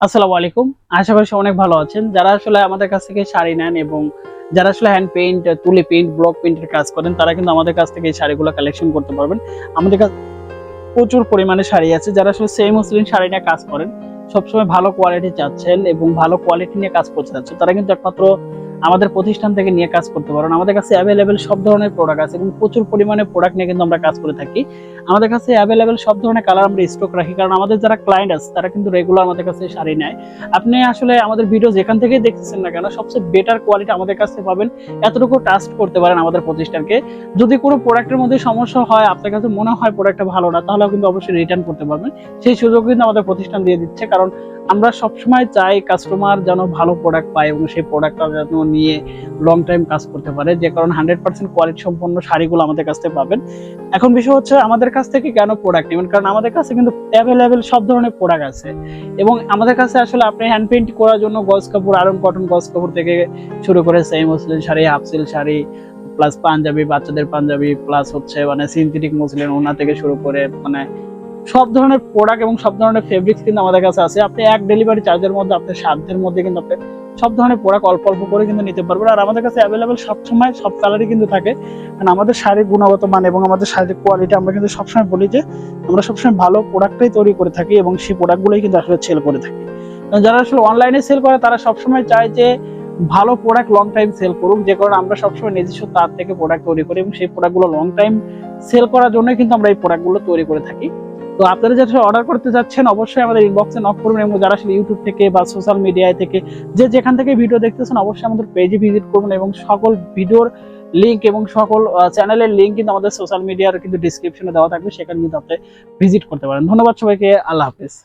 আসসালামু আলাইকুম। আশা করি সবাই অনেক ভালো আছেন। যারা আসলে আমাদের কাছ থেকে শাড়ি নেন এবং যারা আসলে হ্যান্ড পেইন্ট, তুলি পেইন্ট, ব্লক পেইন্টের কাজ করেন তারা কিন্তু আমাদের কাছ থেকে এই শাড়িগুলো কালেকশন করতে পারবেন। আমাদের কাছে প্রচুর পরিমাণে শাড়ি আছে। যারা আসলে সেমি মসলিন শাড়ি নিয়ে কাজ করেন, সবসময় ভালো কোয়ালিটি চাচ্ছেন এবং ভালো কোয়ালিটি নিয়ে কাজ করতে চাচ্ছেন, তারা কিন্তু একমাত্র আমাদের প্রতিষ্ঠান থেকে নিয়ে কাজ করতে পারেন। আমাদের কাছে অ্যাভেলেবেল সব ধরনের প্রোডাক্ট আছে এবং প্রচুর পরিমাণে প্রোডাক্ট নিয়ে কিন্তু আমরা কাজ করে থাকি। আমাদের কাছে অ্যাভেলেবেল সব ধরনের কালার আমরা স্টক রাখি, কারণ আমাদের যারা ক্লায়েন্ট আছে তারা কিন্তু রেগুলার আমাদের কাছে শাড়ি নেয়। আপনি আসলে আমাদের ভিডিও যেখান থেকেই দেখতেছেন না কেন, সবচেয়ে বেটার কোয়ালিটি আমাদের কাছে পাবেন। এতটুকু ট্রাস্ট করতে পারেন আমাদের প্রতিষ্ঠানকে। যদি কোনো প্রোডাক্টের মধ্যে সমস্যা হয়, আপনার কাছে মনে হয় প্রোডাক্টটা ভালো না, তাহলে কিন্তু অবশ্যই রিটার্ন করতে পারবেন। সেই সুযোগ কিন্তু আমাদের প্রতিষ্ঠান দিয়ে দিচ্ছে, কারণ আমরা সবসময় চাই কাস্টমার যেন ভালো প্রোডাক্ট পায় এবং সেই প্রোডাক্টটা যেন নিয়ে লং টাইম কাজ করতে পারে। যে কারণে 100% কোয়ালিটি সম্পন্ন শাড়িগুলো আমাদের কাছ থেকে পাবেন। এখন বিষয় হচ্ছে আমাদের কাছ থেকে কেন প্রোডাক্ট নেবেন, কারণ আমাদের কাছে কিন্তু অ্যাভেলেবেল সব ধরনের প্রোডাক্ট আছে এবং আমাদের কাছে আসলে আপনি হ্যান্ড পেইন্ট করার জন্য গজ কাপড়, আয়রন কটন গজ কাপড় থেকে শুরু করে semi muslin sari, half silk sari, plus panjabi, বাচ্চাদের পাঞ্জাবি, প্লাস হচ্ছে মানে সিনথেটিক মসলিন ওনা থেকে শুরু করে মানে সব ধরনের প্রোডাক্ট এবং সব ধরনের ফেব্রিক্স কিন্তু আমাদের কাছে আছে। আপনি এক ডেলিভারি চার্জের মধ্যে আপনার সাধ্যের মধ্যে কিন্তু আপনি সব ধরনের প্রোডাক্ট অল্প অল্প করে কিন্তু নিতে পারবেন। আর আমাদের কাছে অ্যাভেলেবেল সবসময় সব কালারই কিন্তু থাকে, কারণ আমাদের শাড়ির গুণগত মান এবং আমাদের শাড়ির কোয়ালিটি আমরা কিন্তু সবসময় বলি যে আমরা সবসময় ভালো প্রোডাক্টটাই তৈরি করে থাকি এবং সেই প্রোডাক্টগুলোই কিন্তু আসলে সেল করে থাকি। যারা আসলে অনলাইনে সেল করে তারা সবসময় চায় যে ভালো প্রোডাক্ট লং টাইম সেল করুক, যে কারণে আমরা সবসময় নিজস্ব তার থেকে প্রোডাক্ট তৈরি করি এবং সেই প্রোডাক্টগুলো লং টাইম সেল করার জন্য কিন্তু আমরা এই প্রোডাক্টগুলো তৈরি করে থাকি। তো আপনারা যারা অর্ডার করতে যাচ্ছেন অবশ্যই আমাদের ইনবক্সে নক করবেন এবং যারা আসলে ইউটিউব থেকে বা সোশ্যাল মিডিয়ায় থেকে যে যেখান থেকে ভিডিও দেখতেছেন অবশ্যই আমাদের পেজে ভিজিট করবেন এবং সকল ভিডিওর লিংক এবং সকল চ্যানেলের লিংক কিন্তু আমাদের সোশ্যাল মিডিয়ার কিন্তু ডিসক্রিপশনে দেওয়া থাকবে, সেখানে কিন্তু আপনি ভিজিট করতে পারেন। ধন্যবাদ সবাইকে, আল্লাহ হাফেজ।